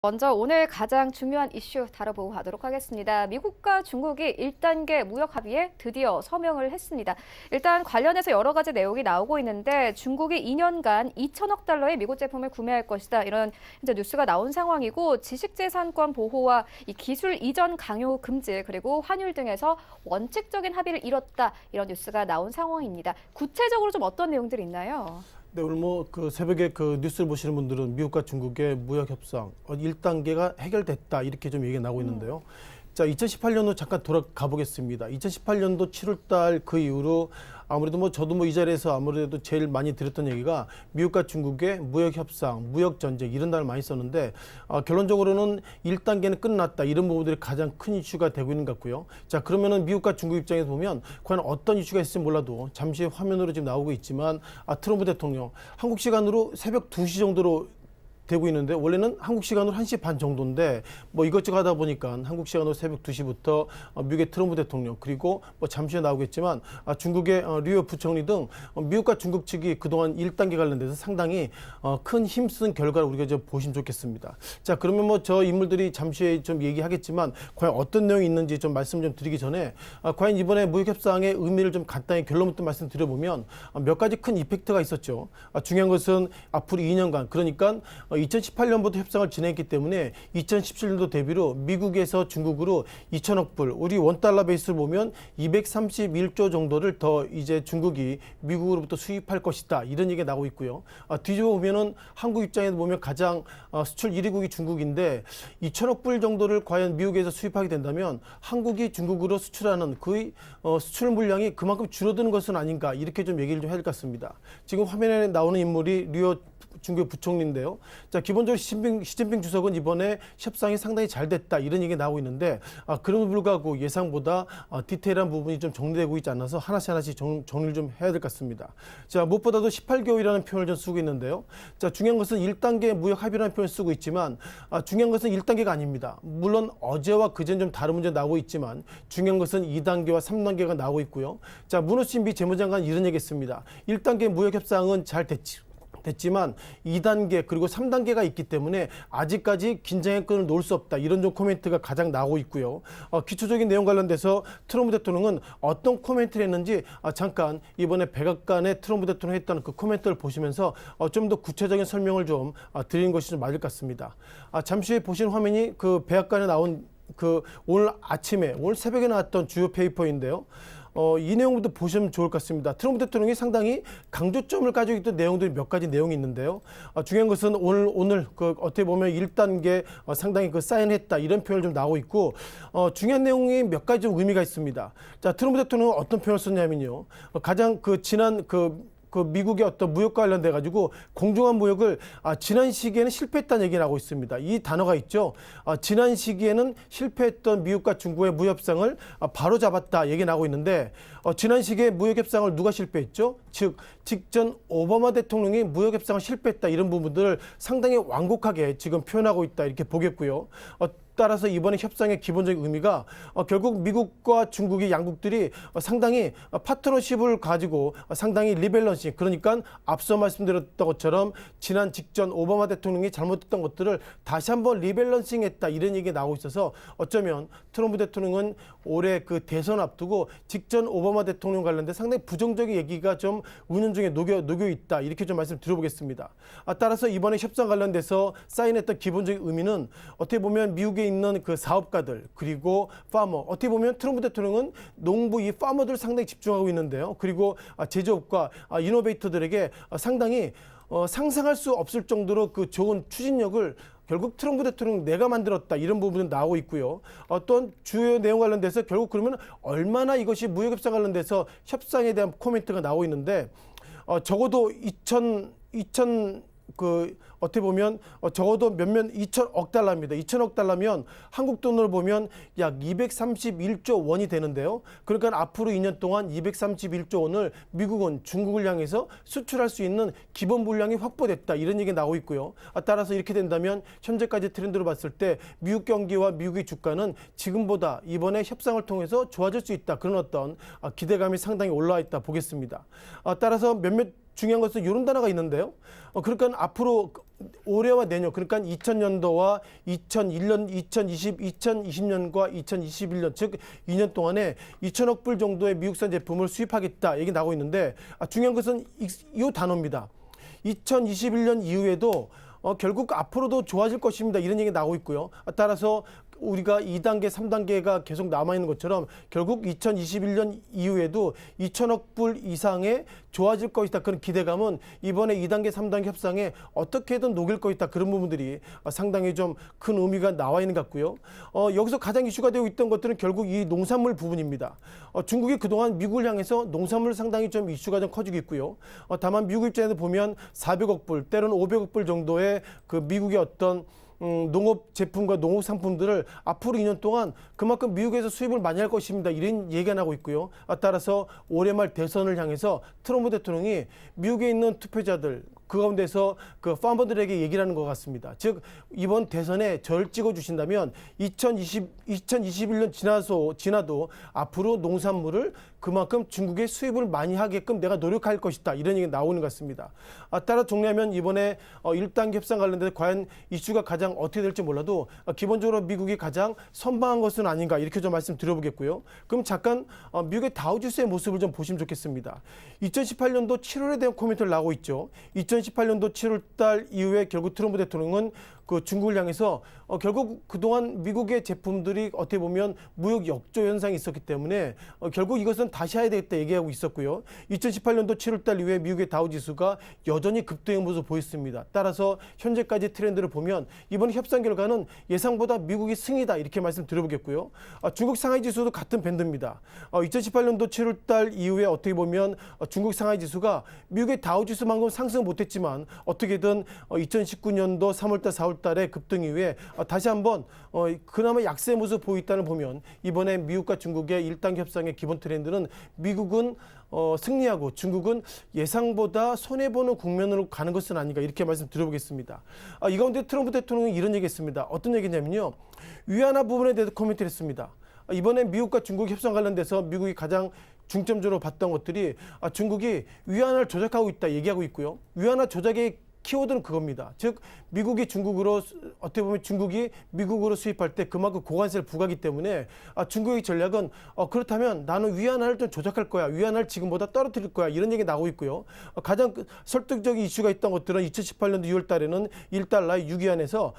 먼저 오늘 가장 중요한 이슈 다뤄보고 가도록 하겠습니다. 미국과 중국이 1단계 무역 합의에 드디어 서명을 했습니다. 일단 관련해서 여러 가지 내용이 나오고 있는데 중국이 2년간 2천억 달러의 미국 제품을 구매할 것이다. 이런 이제 뉴스가 나온 상황이고 지식재산권 보호와 이 기술 이전 강요 금지 그리고 환율 등에서 원칙적인 합의를 이뤘다. 이런 뉴스가 나온 상황입니다. 구체적으로 좀 어떤 내용들이 있나요? 네, 오늘 그 새벽에 그 뉴스를 보시는 분들은 미국과 중국의 무역 협상 1단계가 해결됐다 이렇게 좀 얘기가 나오고 있는데요. 자, 2018년도 잠깐 돌아가 보겠습니다. 2018년도 7월 달 그 이후로 아무래도 저도 이 자리에서 아무래도 제일 많이 드렸던 얘기가 미국과 중국의 무역 협상, 무역 전쟁 이런 단어를 많이 썼는데 결론적으로는 1단계는 끝났다. 이런 부분들이 가장 큰 이슈가 되고 있는 것 같고요. 자, 그러면은 미국과 중국 입장에서 보면 과연 어떤 이슈가 있을지 몰라도 잠시 화면으로 지금 나오고 있지만 트럼프 대통령 한국 시간으로 새벽 2시 정도로 되고 있는데 원래는 한국 시간으로 1시 반 정도인데 이것저것 하다 보니까 한국 시간으로 새벽 2시부터 미국의 트럼프 대통령 그리고 잠시 후에 나오겠지만 중국의 류어 부총리 등 미국과 중국 측이 그동안 1단계 관련돼서 상당히 큰 힘쓴 결과를 우리가 좀 보시면 좋겠습니다. 자, 그러면 저 인물들이 잠시 후에 좀 얘기하겠지만 과연 어떤 내용이 있는지 좀 말씀 좀 드리기 전에 과연 이번에 무역 협상의 의미를 좀 간단히 결론부터 말씀드려보면 몇 가지 큰 이펙트가 있었죠. 중요한 것은 앞으로 2년간 그러니까 2018년부터 협상을 진행했기 때문에 2017년도 대비로 미국에서 중국으로 2천억 불, 우리 원달러 베이스를 보면 231조 정도를 더 이제 중국이 미국으로부터 수입할 것이다. 이런 얘기가 나오고 있고요. 뒤집어 보면은 한국 입장에서 보면 가장 수출 1위국이 중국인데 2천억 불 정도를 과연 미국에서 수입하게 된다면 한국이 중국으로 수출하는 그 수출 물량이 그만큼 줄어드는 것은 아닌가 이렇게 좀 얘기를 좀 해야 될 것 같습니다. 지금 화면에 나오는 인물이 류어 중국 부총리인데요. 자, 기본적으로 시진핑 주석은 이번에 협상이 상당히 잘 됐다 이런 얘기가 나오고 있는데 그럼에도 불구하고 예상보다 디테일한 부분이 좀 정리되고 있지 않아서 하나씩 정리를 좀 해야 될 것 같습니다. 자, 무엇보다도 18개월이라는 표현을 좀 쓰고 있는데요. 자, 중요한 것은 1단계 무역 합의라는 표현을 쓰고 있지만 중요한 것은 1단계가 아닙니다. 물론 어제와 그제는 좀 다른 문제 나오고 있지만 중요한 것은 2단계와 3단계가 나오고 있고요. 자, 문호신 미 재무장관 이런 얘기했습니다. 1단계 무역 협상은 잘 됐지만 2단계 그리고 3단계가 있기 때문에 아직까지 긴장의 끈을 놓을 수 없다. 이런 좀 코멘트가 가장 나오고 있고요. 기초적인 내용 관련돼서 트럼프 대통령은 어떤 코멘트를 했는지 잠깐 이번에 백악관에 트럼프 대통령이 했다는 그 코멘트를 보시면서 좀 더 구체적인 설명을 좀 드리는 것이 좀 맞을 것 같습니다. 잠시 후에 보시는 화면이 그 백악관에 나온 오늘 아침에 오늘 새벽에 나왔던 주요 페이퍼인데요. 이 내용부터 보시면 좋을 것 같습니다. 트럼프 대통령이 상당히 강조점을 가지고 있던 내용들이 몇 가지 내용이 있는데요. 중요한 것은 오늘 어떻게 보면 1단계 상당히 사인했다 이런 표현을 좀 나오고 있고 중요한 내용이 몇 가지 좀 의미가 있습니다. 자, 트럼프 대통령은 어떤 표현을 썼냐면요. 가장 지난 미국의 어떤 무역과 관련돼 가지고 공정한 무역을 지난 시기에는 실패했다는 얘기를 하고 있습니다. 이 단어가 있죠. 지난 시기에는 실패했던 미국과 중국의 무역 협상을 바로 잡았다 얘기 나오고 있는데 지난 시기에 무역 협상을 누가 실패했죠? 즉 직전 오바마 대통령이 무역 협상을 실패했다 이런 부분들을 상당히 완곡하게 지금 표현하고 있다 이렇게 보겠고요. 따라서 이번에 협상의 기본적인 의미가 결국 미국과 중국의 양국들이 상당히 파트너십을 가지고 상당히 리밸런싱 그러니까 앞서 말씀드렸던 것처럼 지난 직전 오바마 대통령이 잘못했던 것들을 다시 한번 리밸런싱했다 이런 얘기가 나오고 있어서 어쩌면 트럼프 대통령은 올해 대선 앞두고 직전 오바마 대통령 관련된 상당히 부정적인 얘기가 좀 운영 중에 녹여 있다 이렇게 좀 말씀드려보겠습니다. 따라서 이번에 협상 관련돼서 사인했던 기본적인 의미는 어떻게 보면 미국에 있는 사업가들 그리고 파머 어떻게 보면 트럼프 대통령은 농부 이 파머들 상당히 집중하고 있는데요. 그리고 제조업과 이노베이터들에게 상당히 상상할 수 없을 정도로 좋은 추진력을 결국 트럼프 대통령 내가 만들었다 이런 부분은 나오고 있고요. 어떤 주요 내용 관련돼서 결국 그러면 얼마나 이것이 무역협상 관련돼서 협상에 대한 코멘트가 나오고 있는데 적어도 어떻게 보면 적어도 2천억 달러입니다. 2천억 달러면 한국 돈으로 보면 약 231조 원이 되는데요. 그러니까 앞으로 2년 동안 231조 원을 미국은 중국을 향해서 수출할 수 있는 기본 물량이 확보됐다. 이런 얘기 나오고 있고요. 따라서 이렇게 된다면 현재까지 트렌드로 봤을 때 미국 경기와 미국의 주가는 지금보다 이번에 협상을 통해서 좋아질 수 있다. 그런 어떤 기대감이 상당히 올라와 있다 보겠습니다. 따라서 몇몇 중요한 것은 이런 단어가 있는데요. 그러니까 앞으로 올해와 내년, 그러니까 2000년도와 2001년, 2020년과 2021년, 즉 2년 동안에 2천억 불 정도의 미국산 제품을 수입하겠다 얘기 나오고 있는데, 중요한 것은 이 단어입니다. 2021년 이후에도 결국 앞으로도 좋아질 것입니다. 이런 얘기 나오고 있고요. 따라서 우리가 2단계, 3단계가 계속 남아있는 것처럼 결국 2021년 이후에도 2천억 불 이상의 좋아질 것이다. 그런 기대감은 이번에 2단계, 3단계 협상에 어떻게든 녹일 것이다. 그런 부분들이 상당히 좀 큰 의미가 나와 있는 것 같고요. 여기서 가장 이슈가 되고 있던 것들은 결국 이 농산물 부분입니다. 중국이 그동안 미국을 향해서 농산물 상당히 좀 이슈가 좀 커지고 있고요. 다만 미국 입장에서 보면 400억 불, 때로는 500억 불 정도의 그 미국의 어떤 농업 제품과 농업 상품들을 앞으로 2년 동안 그만큼 미국에서 수입을 많이 할 것입니다. 이런 얘기가 나오고 있고요. 따라서 올해 말 대선을 향해서 트럼프 대통령이 미국에 있는 투표자들 그 가운데서 그 파머들에게 얘기를 하는 것 같습니다. 즉 이번 대선에 저를 찍어주신다면 2021년 지나도 앞으로 농산물을 그만큼 중국에 수입을 많이 하게끔 내가 노력할 것이다. 이런 얘기가 나오는 것 같습니다. 따라 정리하면 이번에 1단계 협상 관련돼서 과연 이슈가 가장 어떻게 될지 몰라도 기본적으로 미국이 가장 선방한 것은 아닌가 이렇게 좀 말씀드려보겠고요. 그럼 잠깐 미국의 다우지수의 모습을 좀 보시면 좋겠습니다. 2018년도 7월에 대한 코멘트를 나오고 있죠. 2018년도 7월 달 이후에 결국 트럼프 대통령은 그 중국을 향해서 결국 그동안 미국의 제품들이 어떻게 보면 무역 역조 현상이 있었기 때문에 결국 이것은 다시 해야 되겠다 얘기하고 있었고요. 2018년도 7월 달 이후에 미국의 다우지수가 여전히 급등의 모습을 보였습니다. 따라서 현재까지 트렌드를 보면 이번 협상 결과는 예상보다 미국이 승이다 이렇게 말씀드려보겠고요. 중국 상하이 지수도 같은 밴드입니다. 2018년도 7월 달 이후에 어떻게 보면 중국 상하이 지수가 미국의 다우지수만큼 상승 못했지만 어떻게든 2019년도 3월 달, 4월 달에 급등 이후에 다시 한번 그나마 약세의 모습을 보였다는 보면 이번에 미국과 중국의 1단계 협상의 기본 트렌드는 미국은 승리하고 중국은 예상보다 손해보는 국면으로 가는 것은 아닌가 이렇게 말씀드려보겠습니다. 이 가운데 트럼프 대통령이 이런 얘기했습니다. 어떤 얘기냐면요. 위안화 부분에 대해서 코멘트를 했습니다. 이번에 미국과 중국 협상 관련돼서 미국이 가장 중점적으로 봤던 것들이 중국이 위안화를 조작하고 있다 얘기하고 있고요. 위안화 조작의 키워드는 그겁니다. 즉 미국이 중국으로 어떻게 보면 중국이 미국으로 수입할 때 그만큼 고관세를 부과하기 때문에 중국의 전략은 그렇다면 나는 위안화를 좀 조작할 거야. 위안화를 지금보다 떨어뜨릴 거야. 이런 얘기 나오고 있고요. 가장 설득적인 이슈가 있던 것들은 2018년도 2월 달에는 1달러에 6위안에서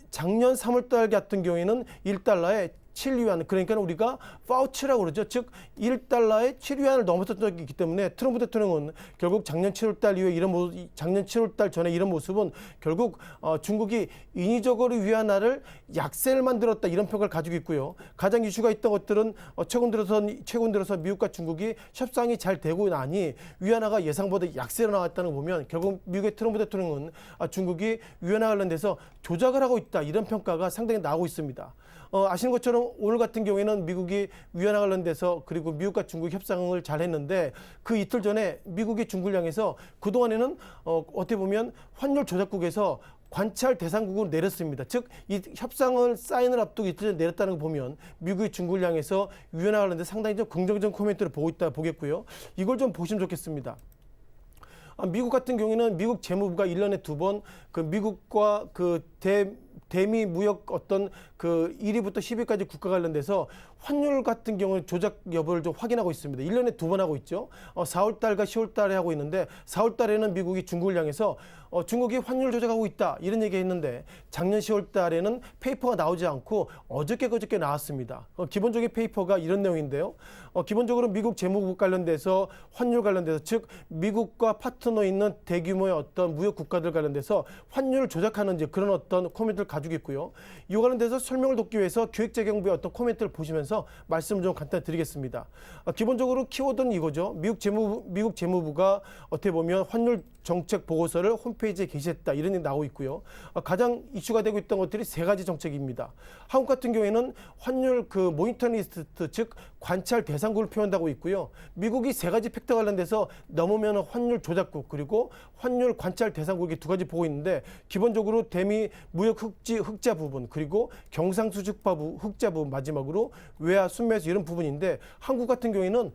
작년 3월 달 같은 경우에는 1달러에 7위안, 그러니까 우리가 파우치라고 그러죠. 즉 1달러에 7위안을 넘었던 적이 있기 때문에 트럼프 대통령은 결국 작년 7월 달 이후에 이런 모습, 작년 7월 달 전에 이런 모습은 결국 중국이 인위적으로 위안화를 약세를 만들었다 이런 평가를 가지고 있고요. 가장 이슈가 있던 것들은 최근 들어서 미국과 중국이 협상이 잘 되고 나니 위안화가 예상보다 약세로 나왔다는 거 보면 결국 미국의 트럼프 대통령은 중국이 위안화 관련돼서 조작을 하고 있다 이런 평가가 상당히 나오고 있습니다. 아시는 것처럼 오늘 같은 경우에는 미국이 위안화 관련돼서 그리고 미국과 중국 협상을 잘 했는데 그 이틀 전에 미국이 중국을 향해서 그동안에는 어떻게 보면 환율 조작국에서 관찰 대상국으로 내렸습니다. 즉 이 협상을 사인을 앞두고 이틀 전에 내렸다는 거 보면 미국이 중국을 향해서 위안화 관련돼서 상당히 좀 긍정적인 코멘트를 보고 있다 보겠고요. 이걸 좀 보시면 좋겠습니다. 미국 같은 경우에는 미국 재무부가 1년에 2번 그 미국과 그 대미 무역 어떤 그 1위부터 10위까지 국가 관련돼서 환율 같은 경우에 조작 여부를 좀 확인하고 있습니다. 1년에 2번 하고 있죠. 4월 달과 10월 달에 하고 있는데 4월 달에는 미국이 중국을 향해서 중국이 환율 조작하고 있다 이런 얘기 했는데 작년 10월 달에는 페이퍼가 나오지 않고 그저께 나왔습니다. 기본적인 페이퍼가 이런 내용인데요. 기본적으로 미국 재무국 관련돼서 환율 관련돼서 즉 미국과 파트너 있는 대규모의 어떤 무역 국가들 관련돼서 환율을 조작하는지 그런 어떤 코멘트를 가지고 있고요. 이 관련돼서 설명을 돕기 위해서 기획재정부의 어떤 코멘트를 보시면서 말씀을 좀 간단히 드리겠습니다. 기본적으로 키워드는 이거죠. 미국 재무부가 어떻게 보면 환율 정책 보고서를 홈페이지에 게시했다 이런 얘기 나오고 있고요. 가장 이슈가 되고 있던 것들이 세 가지 정책입니다. 한국 같은 경우에는 환율 그 모니터링 리스트 즉 관찰 대상국을 표현하고 있고요. 미국이 세 가지 팩터 관련돼서 넘으면 환율 조작국 그리고 환율 관찰 대상국 이렇게 두 가지 보고 있는데 기본적으로 대미 무역 흑자 부분, 그리고 경상수축파 흑자 부분, 마지막으로 외화 순매수 이런 부분인데 한국 같은 경우에는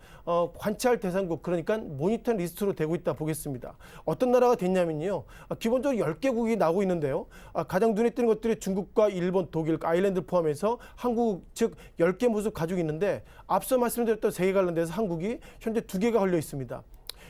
관찰 대상국, 그러니까 모니터 리스트로 되고 있다 보겠습니다. 어떤 나라가 됐냐면요. 기본적으로 10개국이 나오고 있는데요. 가장 눈에 띄는 것들이 중국과 일본, 독일, 아일랜드 포함해서 한국 즉 10개 모습 가지고 있는데 앞서 말씀드렸던 세계 관련돼서 한국이 현재 2개가 걸려 있습니다.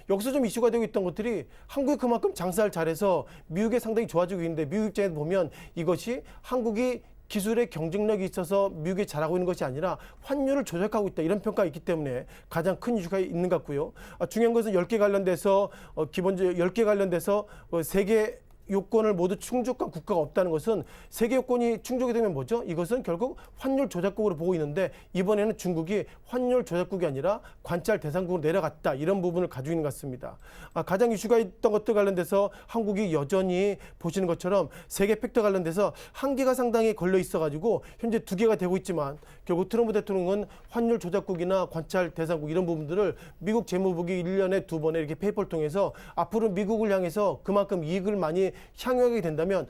여기서 좀 이슈가 되고 있던 것들이 한국이 그만큼 장사를 잘해서 미국에 상당히 좋아지고 있는데 미국 입장에서 보면 이것이 한국이 기술의 경쟁력이 있어서 미국에 잘하고 있는 것이 아니라 환율을 조작하고 있다 이런 평가가 있기 때문에 가장 큰 이슈가 있는 것 같고요. 중요한 것은 10개 관련돼서 기본적으로 10개 관련돼서 세계 요건을 모두 충족한 국가가 없다는 것은 세계 요건이 충족이 되면 뭐죠? 이것은 결국 환율 조작국으로 보고 있는데 이번에는 중국이 환율 조작국이 아니라 관찰 대상국으로 내려갔다 이런 부분을 가지고 있는 것 같습니다. 가장 이슈가 있던 것들 관련돼서 한국이 여전히 보시는 것처럼 세계 팩터 관련돼서 한계가 상당히 걸려 있어가지고 현재 2개가 되고 있지만 결국 트럼프 대통령은 환율 조작국이나 관찰 대상국 이런 부분들을 미국 재무부기 1년에 2번에 이렇게 페이퍼를 통해서 앞으로 미국을 향해서 그만큼 이익을 많이 향유하게 된다면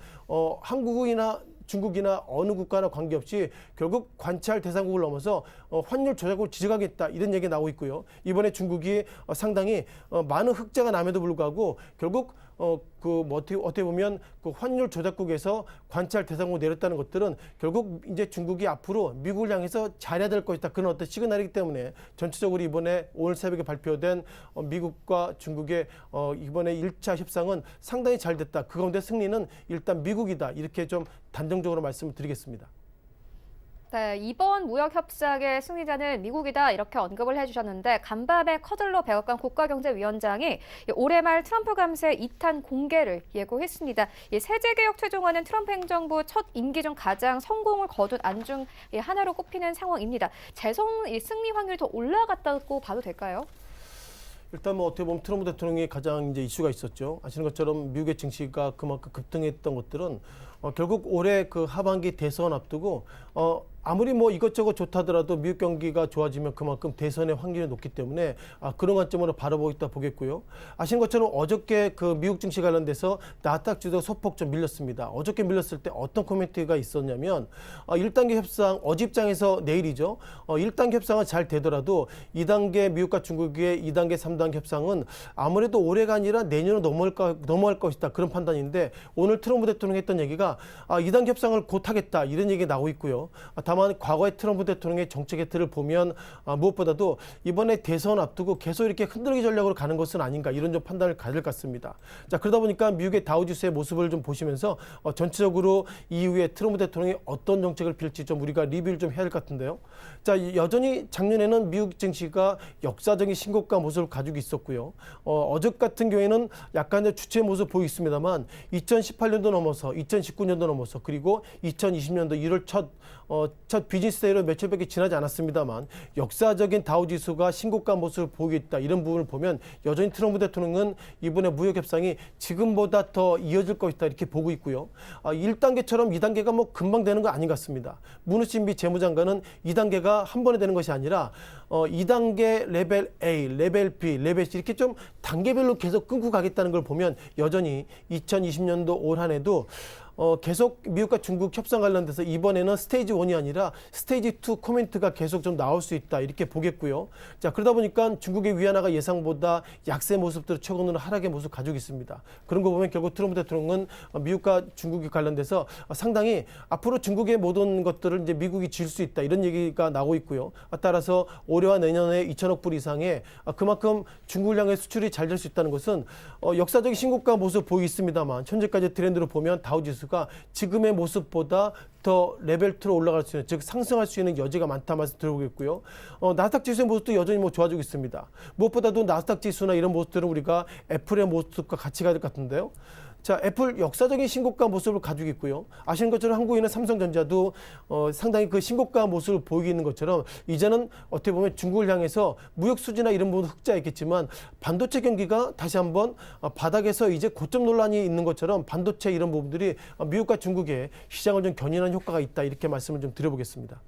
한국이나 중국이나 어느 국가나 관계없이 결국 관찰 대상국을 넘어서 환율 조작국을 지적하겠다 이런 얘기가 나오고 있고요. 이번에 중국이 상당히 많은 흑자가 남에도 불구하고 결국 어떻게 보면 그 환율 조작국에서 관찰 대상국을 내렸다는 것들은 결국 이제 중국이 앞으로 미국을 향해서 잘해야 될 것이다. 그런 어떤 시그널이기 때문에 전체적으로 이번에 오늘 새벽에 발표된 미국과 중국의 이번에 1차 협상은 상당히 잘 됐다. 그 가운데 승리는 일단 미국이다. 이렇게 좀 단정적으로 말씀을 드리겠습니다. 네, 이번 무역 협상의 승리자는 미국이다 이렇게 언급을 해주셨는데 간밤에 커들러 백악관 국가경제위원장이 올해 말 트럼프 감세 2탄 공개를 예고했습니다. 세제개혁 최종화는 트럼프 행정부 첫 임기 중 가장 성공을 거둔 안 중 하나로 꼽히는 상황입니다. 승리 확률이 더 올라갔다고 봐도 될까요? 일단 어떻게 보면 트럼프 대통령이 가장 이제 이슈가 있었죠. 아시는 것처럼 미국의 증시가 그만큼 급등했던 것들은 결국 올해 그 하반기 대선 앞두고 아무리 이것저것 좋다더라도 미국 경기가 좋아지면 그만큼 대선의 확률이 높기 때문에 그런 관점으로 바라보고 있다 보겠고요. 아시는 것처럼 어저께 그 미국 증시 관련돼서 나스닥 지수가 소폭 좀 밀렸습니다. 어저께 밀렸을 때 어떤 코멘트가 있었냐면 1단계 협상 어제 입장에서 내일이죠. 1단계 협상은 잘 되더라도 2단계 미국과 중국의 2단계 3단계 협상은 아무래도 올해가 아니라 내년으로 넘어갈 것이다. 그런 판단인데 오늘 트럼프 대통령이 했던 얘기가 2단계 협상을 곧 하겠다. 이런 얘기가 나오고 있고요. 다만 과거의 트럼프 대통령의 정책의 틀을 보면 무엇보다도 이번에 대선 앞두고 계속 이렇게 흔들기 전략으로 가는 것은 아닌가 이런 좀 판단을 가질 것 같습니다. 자, 그러다 보니까 미국의 다우지수의 모습을 좀 보시면서 전체적으로 이후에 트럼프 대통령이 어떤 정책을 펼칠지 좀 우리가 리뷰를 좀 해야 할 것 같은데요. 자, 여전히 작년에는 미국 증시가 역사적인 신고가 모습을 가지고 있었고요. 어제 같은 경우에는 약간의 주체 모습 보이고 있습니다만 2018년도 넘어서 2019년도 넘어서 그리고 2020년도 1월 첫 비즈니스 데이로 며칠밖에 지나지 않았습니다만 역사적인 다우지수가 신고가 모습을 보이고 있다. 이런 부분을 보면 여전히 트럼프 대통령은 이번에 무역 협상이 지금보다 더 이어질 것이다. 이렇게 보고 있고요. 1단계처럼 2단계가 금방 되는 거 아닌 것 같습니다. 문우신비 재무장관은 2단계가 한 번에 되는 것이 아니라 2단계 레벨 A, 레벨 B, 레벨 C 이렇게 좀 단계별로 계속 끊고 가겠다는 걸 보면 여전히 2020년도 올 한 해도 계속 미국과 중국 협상 관련돼서 이번에는 스테이지 1이 아니라 스테이지 2 코멘트가 계속 좀 나올 수 있다 이렇게 보겠고요. 자, 그러다 보니까 중국의 위안화가 예상보다 약세 모습들을 최근으로 하락의 모습 가지고 있습니다. 그런 거 보면 결국 트럼프 대통령은 미국과 중국이 관련돼서 상당히 앞으로 중국의 모든 것들을 이제 미국이 질 수 있다 이런 얘기가 나오고 있고요. 따라서 올해와 내년에 2천억 불 이상의 그만큼 중국을 향해 수출이 잘 될 수 있다는 것은 역사적인 신고가 모습 보이고 있습니다만 현재까지 트렌드로 보면 다우지수 가 지금의 모습보다 더 레벨 2로 올라갈 수 있는 즉 상승할 수 있는 여지가 많다 말씀 드려보겠고요. 나스닥 지수의 모습도 여전히 좋아지고 있습니다. 무엇보다도 나스닥 지수나 이런 모습들은 우리가 애플의 모습과 같이 가야 될 것 같은데요. 자, 애플 역사적인 신고가 모습을 가지고 있고요. 아시는 것처럼 한국인은 삼성전자도 상당히 그 신고가 모습을 보이고 있는 것처럼 이제는 어떻게 보면 중국을 향해서 무역 수지나 이런 부분 흑자였겠지만 반도체 경기가 다시 한번 바닥에서 이제 고점 논란이 있는 것처럼 반도체 이런 부분들이 미국과 중국의 시장을 좀 견인하는 효과가 있다 이렇게 말씀을 좀 드려보겠습니다.